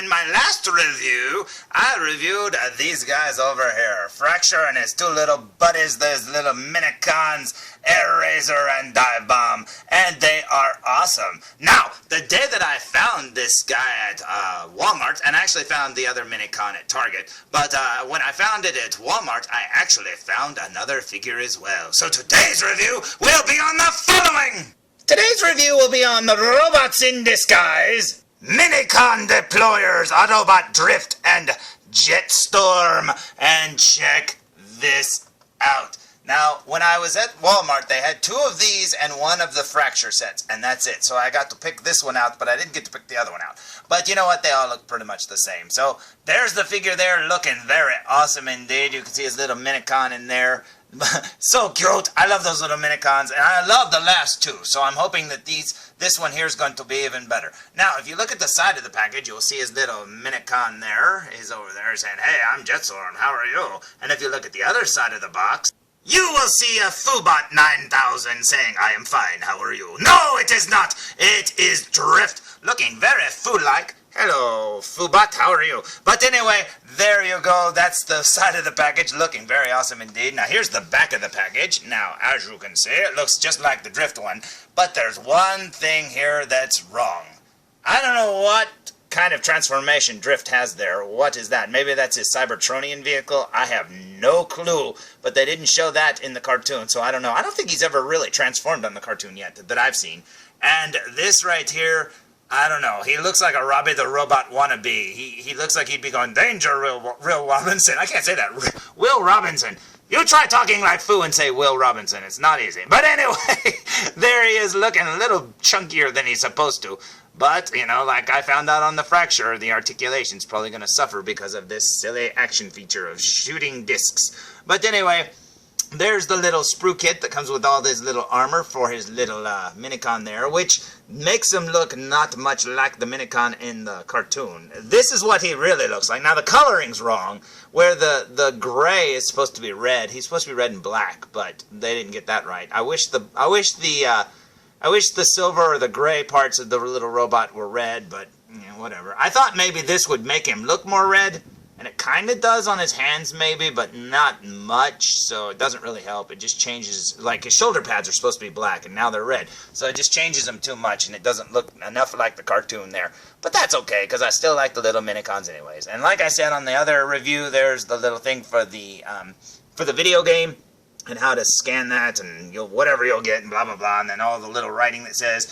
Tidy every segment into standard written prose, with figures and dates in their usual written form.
in my last review, I reviewed these guys over here. Fracture and his two little buddies, those little minicons, Air Razor and Dive Bomb, and they are awesome. Now, the day that I found this guy at Walmart, and I actually found the other minicon at Target, but when I found it at Walmart, I actually found another figure as well. So today's review will be on the following! Today's review will be on the Robots in Disguise, Minicon Deployers, Autobot Drift, and Jetstorm. And check this out. Now, when I was at Walmart, they had two of these and one of the Fracture sets, and that's it. So I got to pick this one out, but I didn't get to pick the other one out. But you know what? They all look pretty much the same. So there's the figure there, looking very awesome indeed. You can see his little minicon in there. So cute. I love those little minicons, and I love the last two. So I'm hoping that this one here is going to be even better. Now, if you look at the side of the package, you'll see his little minicon there. He's over there saying, "Hey, I'm Jetstorm. How are you?" And if you look at the other side of the box, you will see a Foobot 9000 saying, "I am fine, how are you?" No, it is not. It is Drift, looking very Foo-like. Hello, Foobot, how are you? But anyway, there you go. That's the side of the package, looking very awesome indeed. Now, here's the back of the package. Now, as you can see, it looks just like the Drift one. But there's one thing here that's wrong. I don't know what kind of transformation Drift has there. What is that? Maybe that's his Cybertronian vehicle? I have no clue, but they didn't show that in the cartoon, so I don't know. I don't think he's ever really transformed on the cartoon yet that I've seen. And this right here, I don't know. He looks like a Robbie the Robot wannabe. He looks like he'd be going, "Danger, Will Robinson." I can't say that. Will Robinson. You try talking like Foo and say Will Robinson. It's not easy. But anyway, there he is looking a little chunkier than he's supposed to. But, you know, like I found out on the Fracture, the articulation's probably going to suffer because of this silly action feature of shooting discs. But anyway, there's the little sprue kit that comes with all this little armor for his little minicon there, which makes him look not much like the minicon in the cartoon. This is what he really looks like. Now, the coloring's wrong, where the gray is supposed to be red. He's supposed to be red and black, but they didn't get that right. I wish the silver or the gray parts of the little robot were red, but you know, whatever. I thought maybe this would make him look more red, and it kind of does on his hands maybe, but not much, so it doesn't really help. It just changes, like his shoulder pads are supposed to be black, and now they're red. So it just changes them too much, and it doesn't look enough like the cartoon there. But that's okay, because I still like the little minicons anyways. And like I said on the other review, there's the little thing for the video game, and how to scan that, and whatever you'll get, and blah, blah, blah, and then all the little writing that says,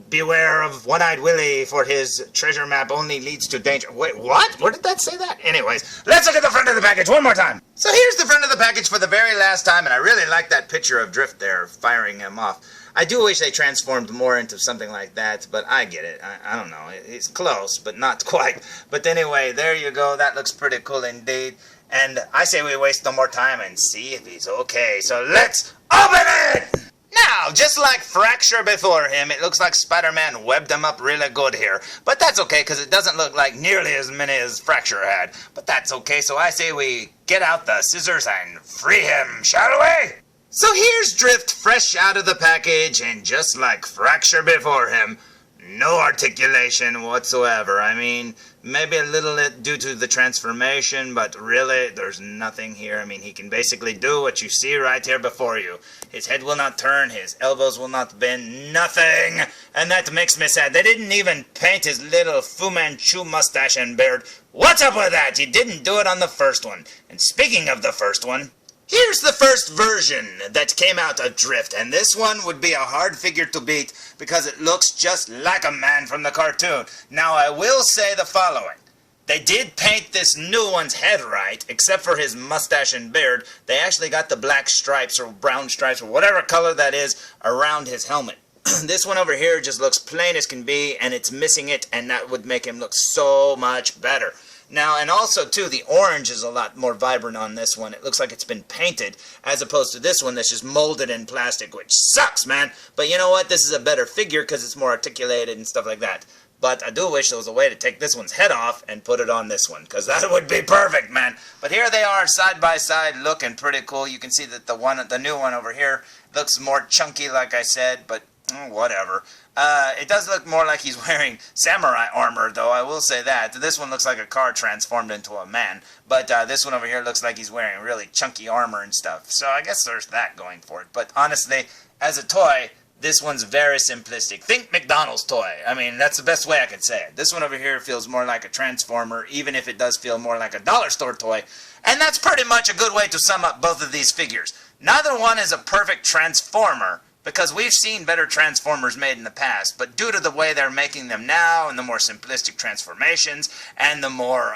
beware of One-Eyed Willie, for his treasure map only leads to danger. Wait, what? Where did that say that? Anyways, let's look at the front of the package one more time. So here's the front of the package for the very last time, and I really like that picture of Drift there, firing him off. I do wish they transformed more into something like that, but I get it. I don't know. It's close, but not quite. But anyway, there you go. That looks pretty cool indeed. And I say we waste no more time and see if he's okay. So let's open it! Now, just like Fracture before him, it looks like Spider-Man webbed him up really good here. But that's okay, because it doesn't look like nearly as many as Fracture had. But that's okay, so I say we get out the scissors and free him, shall we? So here's Drift fresh out of the package, and just like Fracture before him, no articulation whatsoever. I mean, maybe a little due to the transformation, but really, there's nothing here. I mean, he can basically do what you see right here before you. His head will not turn, his elbows will not bend, nothing! And that makes me sad. They didn't even paint his little Fu Manchu mustache and beard. What's up with that? You didn't do it on the first one. And speaking of the first one, here's the first version that came out of Drift, and this one would be a hard figure to beat because it looks just like a man from the cartoon. Now, I will say the following. They did paint this new one's head right, except for his mustache and beard. They actually got the black stripes or brown stripes or whatever color that is around his helmet. This one over here just looks plain as can be, and it's missing it, and that would make him look so much better. Now, and also, too, the orange is a lot more vibrant on this one. It looks like it's been painted, as opposed to this one that's just molded in plastic, which sucks, man. But you know what? This is a better figure because it's more articulated and stuff like that. But I do wish there was a way to take this one's head off and put it on this one, because that would be perfect, man. But here they are, side by side, looking pretty cool. You can see that the new one over here looks more chunky, like I said, but whatever. It does look more like he's wearing samurai armor, though, I will say that. This one looks like a car transformed into a man, but this one over here looks like he's wearing really chunky armor and stuff. So I guess there's that going for it. But honestly, as a toy, this one's very simplistic. Think McDonald's toy. I mean, that's the best way I could say it. This one over here feels more like a Transformer, even if it does feel more like a dollar store toy. And that's pretty much a good way to sum up both of these figures. Neither one is a perfect Transformer, because we've seen better Transformers made in the past, but due to the way they're making them now, and the more simplistic transformations, and the more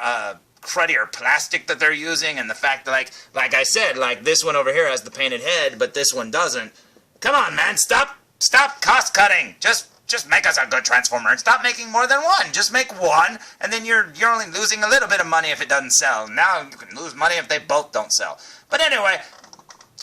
cruddier plastic that they're using, and the fact that, like I said, like this one over here has the painted head, but this one doesn't. Come on, man, stop cost cutting. Just make us a good Transformer and stop making more than one. Just make one, and then you're only losing a little bit of money if it doesn't sell. Now you can lose money if they both don't sell. But anyway,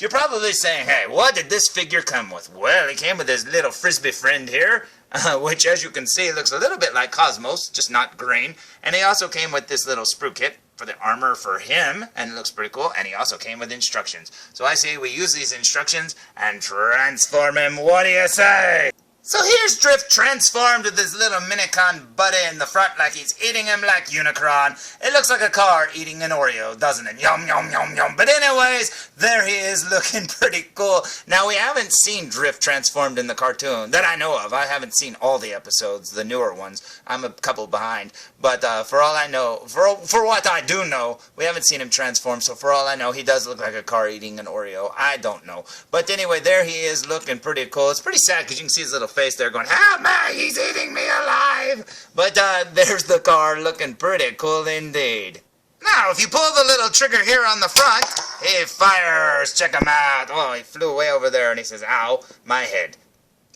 you're probably saying, hey, what did this figure come with? Well, it came with his little frisbee friend here, which, as you can see, looks a little bit like Cosmos, just not green. And he also came with this little sprue kit for the armor for him, and it looks pretty cool. And he also came with instructions. So I say we use these instructions and transform him. What do you say? So here's Drift transformed with his little minicon buddy in the front like he's eating him like Unicron. It looks like a car eating an Oreo, doesn't it? Yum, yum, yum, yum. But anyways, there he is looking pretty cool. Now, we haven't seen Drift transformed in the cartoon that I know of. I haven't seen all the episodes, the newer ones. I'm a couple behind. But for all I know, for what I do know, we haven't seen him transform. So for all I know, he does look like a car eating an Oreo. I don't know. But anyway, there he is looking pretty cool. It's pretty sad because you can see his little face there going, help me, he's eating me alive. But there's the car looking pretty cool indeed. Now, if you pull the little trigger here on the front, he fires. Check him out. Oh, he flew way over there and he says, ow, my head.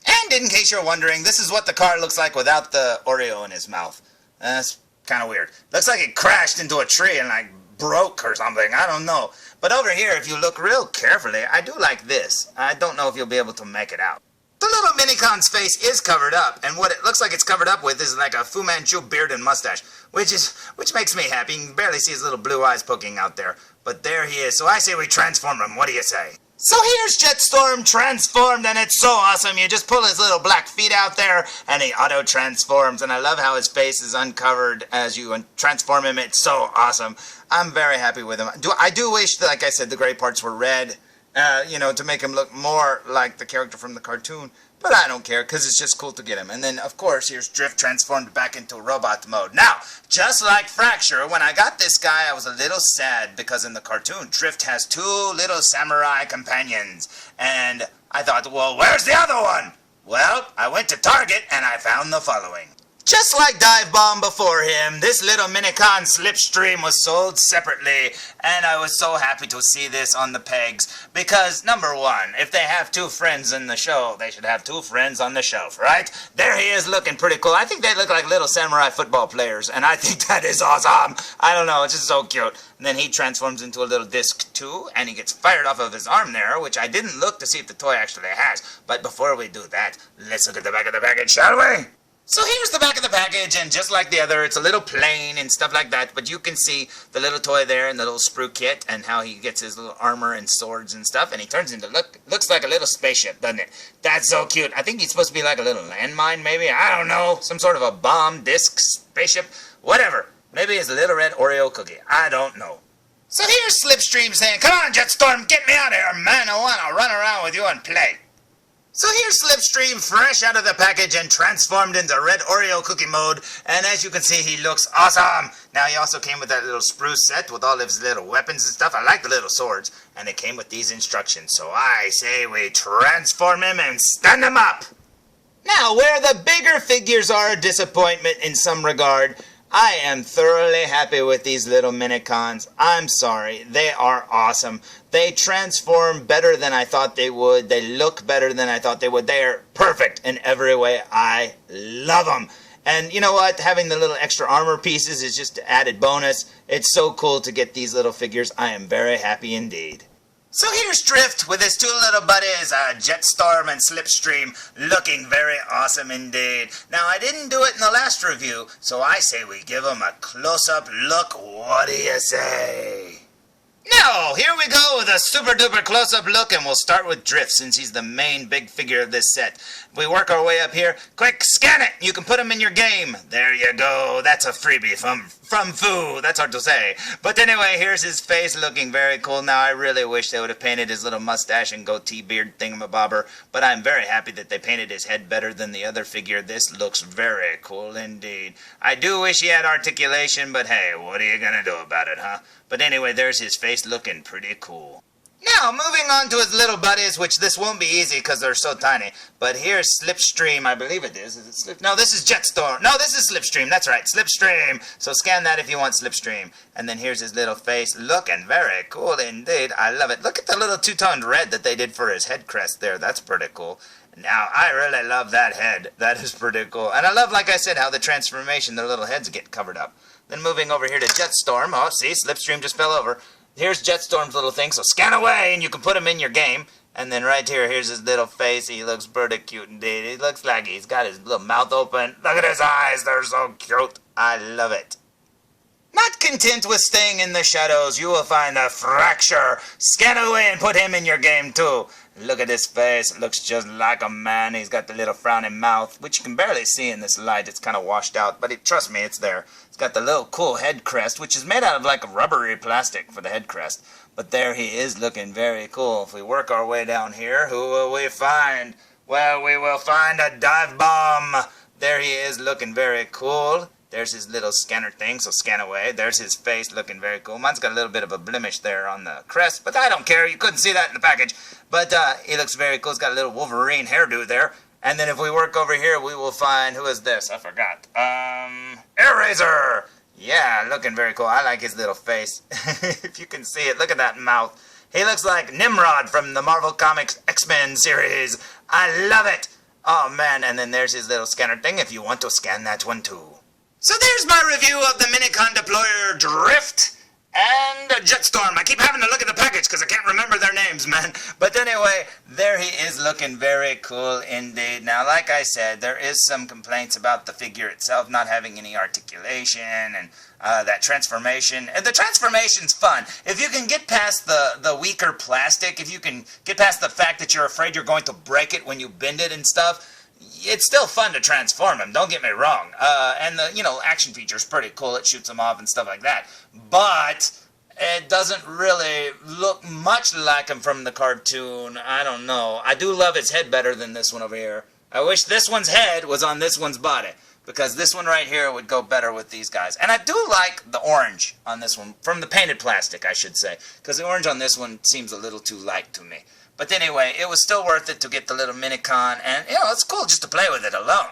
And in case you're wondering, this is what the car looks like without the Oreo in his mouth. That's kind of weird. Looks like it crashed into a tree and like broke or something. I don't know. But over here, if you look real carefully, I do like this. I don't know if you'll be able to make it out. The little minicon's face is covered up, and what it looks like it's covered up with is like a Fu Manchu beard and mustache, which makes me happy. You can barely see his little blue eyes poking out there, but there he is. So I say we transform him. What do you say? So here's Jetstorm transformed, and it's so awesome. You just pull his little black feet out there, and he auto-transforms, and I love how his face is uncovered as you transform him. It's so awesome. I'm very happy with him. I do wish, that, like I said, the gray parts were red, to make him look more like the character from the cartoon. But I don't care, because it's just cool to get him. And then, of course, here's Drift transformed back into robot mode. Now, just like Fracture, when I got this guy, I was a little sad, because in the cartoon, Drift has two little samurai companions. And I thought, well, where's the other one? Well, I went to Target, and I found the following. Just like Dive Bomb before him, this little minicon Slipstream was sold separately, and I was so happy to see this on the pegs, because, number one, if they have two friends in the show, they should have two friends on the shelf, right? There he is looking pretty cool. I think they look like little samurai football players, and I think that is awesome. I don't know, it's just so cute. And then he transforms into a little disc too, and he gets fired off of his arm there, which I didn't look to see if the toy actually has. But before we do that, let's look at the back of the package, shall we? So here's the back of the package, and just like the other, it's a little plain and stuff like that, but you can see the little toy there and the little sprue kit and how he gets his little armor and swords and stuff, and he turns into, looks like a little spaceship, doesn't it? That's so cute. I think he's supposed to be like a little landmine, maybe? I don't know. Some sort of a bomb, disc, spaceship, whatever. Maybe it's a little red Oreo cookie. I don't know. So here's Slipstream saying, come on, Jetstorm, get me out of here, man. I want to run around with you and play. So here's Slipstream fresh out of the package and transformed into red Oreo cookie mode, and as you can see, he looks awesome. Now, he also came with that little sprue set with all of his little weapons and stuff. I like the little swords, and it came with these instructions. So I say we transform him and stand him up. Now, where the bigger figures are a disappointment in some regard, I am thoroughly happy with these little minicons. I'm sorry. They are awesome. They transform better than I thought they would. They look better than I thought they would. They are perfect in every way. I love them. And you know what? Having the little extra armor pieces is just an added bonus. It's so cool to get these little figures. I am very happy indeed. So here's Drift with his two little buddies, Jetstorm and Slipstream, looking very awesome indeed. Now, I didn't do it in the last review, so I say we give them a close-up look. What do you say? Now, here we go with a super duper close-up look, and we'll start with Drift since he's the main big figure of this set. If we work our way up here, quick, scan it! You can put him in your game. There you go. That's a freebie from Foo. That's hard to say. But anyway, here's his face looking very cool. Now, I really wish they would have painted his little mustache and goatee beard thingamabobber, but I'm very happy that they painted his head better than the other figure. This looks very cool indeed. I do wish he had articulation, but hey, what are you gonna do about it, huh? But anyway, there's his face looking pretty cool. Now, moving on to his little buddies, which this won't be easy because they're so tiny. But here's Slipstream, I believe it is. Is it No, this is Jetstorm. No, this is Slipstream. That's right, Slipstream. So scan that if you want Slipstream. And then here's his little face, looking very cool indeed. I love it. Look at the little two-toned red that they did for his head crest there. That's pretty cool. Now, I really love that head. That is pretty cool. And I love, like I said, how the transformation, their little heads get covered up. Then moving over here to Jetstorm. Oh, see, Slipstream just fell over. Here's Jetstorm's little thing, so scan away and you can put him in your game. And then right here, here's his little face. He looks pretty cute indeed. He looks like he's got his little mouth open. Look at his eyes, they're so cute. I love it. Not content with staying in the shadows, you will find a Fracture. Scan away and put him in your game too. Look at his face, it looks just like a man. He's got the little frowning mouth, which you can barely see in this light. It's kind of washed out, but trust me, it's there. It's got the little cool head crest, which is made out of like a rubbery plastic for the head crest. But there he is looking very cool. If we work our way down here, who will we find? Well, we will find a dive bomb. There he is looking very cool. There's his little scanner thing, so scan away. There's his face looking very cool. Mine's got a little bit of a blemish there on the crest, but I don't care. You couldn't see that in the package. But he looks very cool. He's got a little Wolverine hairdo there. And then if we work over here, we will find, who is this? I forgot. Airazor! Yeah, looking very cool. I like his little face. If you can see it, look at that mouth. He looks like Nimrod from the Marvel Comics X-Men series. I love it. Oh, man. And then there's his little scanner thing if you want to scan that one, too. So there's my review of the minicon deployer Drift and Jetstorm. I keep having to look at the package because I can't remember their names, man. But anyway, there he is looking very cool indeed. Now, like I said, there is some complaints about the figure itself not having any articulation and that transformation. And the transformation's fun. If you can get past the weaker plastic, if you can get past the fact that you're afraid you're going to break it when you bend it and stuff, it's still fun to transform him, don't get me wrong. And the, action feature's pretty cool. It shoots him off and stuff like that. But it doesn't really look much like him from the cartoon. I don't know. I do love his head better than this one over here. I wish this one's head was on this one's body, because this one right here would go better with these guys. And I do like the orange on this one, from the painted plastic, I should say, because the orange on this one seems a little too light to me. But anyway, it was still worth it to get the little minicon, and, it's cool just to play with it alone.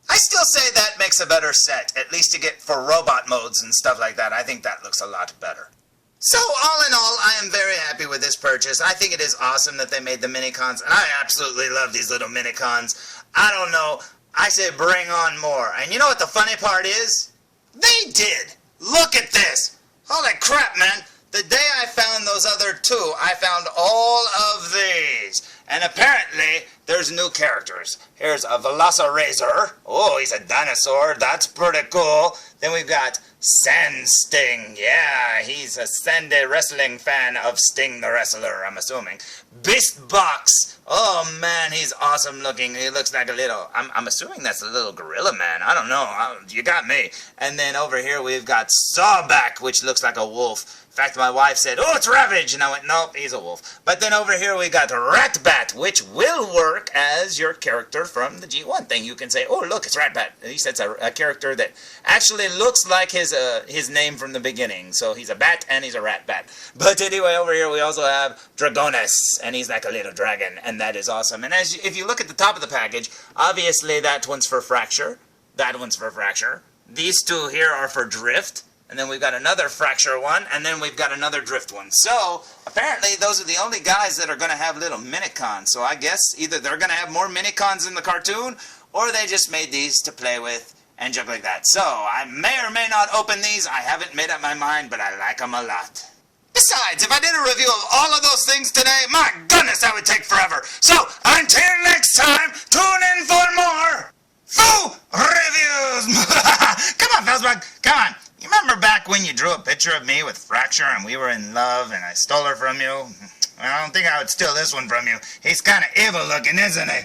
I still say that makes a better set, at least to get for robot modes and stuff like that. I think that looks a lot better. So, all in all, I am very happy with this purchase. I think it is awesome that they made the minicons, and I absolutely love these little minicons. I don't know, I say bring on more. And you know what the funny part is? They did! Look at this! Holy crap, man! The day I found those other two, I found all of these. And apparently, there's new characters. Here's a Velociraptor. Oh, he's a dinosaur. That's pretty cool. Then we've got Sand Sting. Yeah, he's a sandy wrestling fan of Sting the Wrestler, I'm assuming. Beast Box. Oh, man, he's awesome looking. He looks like a little, I'm assuming that's a little gorilla man. I don't know. You got me. And then over here, we've got Sawback, which looks like a wolf. In fact, my wife said, oh, it's Ravage, and I went, nope, he's a wolf. But then over here we got Ratbat, which will work as your character from the G1 thing. You can say, oh, look, it's Ratbat. At least it's a character that actually looks like his name from the beginning. So he's a bat, and he's a Ratbat. But anyway, over here we also have Dragonus, and he's like a little dragon, and that is awesome. And if you look at the top of the package, obviously that one's for Fracture. That one's for Fracture. These two here are for Drift. And then we've got another Fracture one, and then we've got another Drift one. So, apparently, those are the only guys that are going to have little minicons. So I guess either they're going to have more minicons in the cartoon, or they just made these to play with and junk like that. So, I may or may not open these. I haven't made up my mind, but I like them a lot. Besides, if I did a review of all of those things today, my goodness, that would take forever. So, until next time, tune in for more Foo Reviews. Come on, felzbug, come on. You remember back when you drew a picture of me with Fracture and we were in love and I stole her from you? Well, I don't think I would steal this one from you. He's kind of evil looking, isn't he?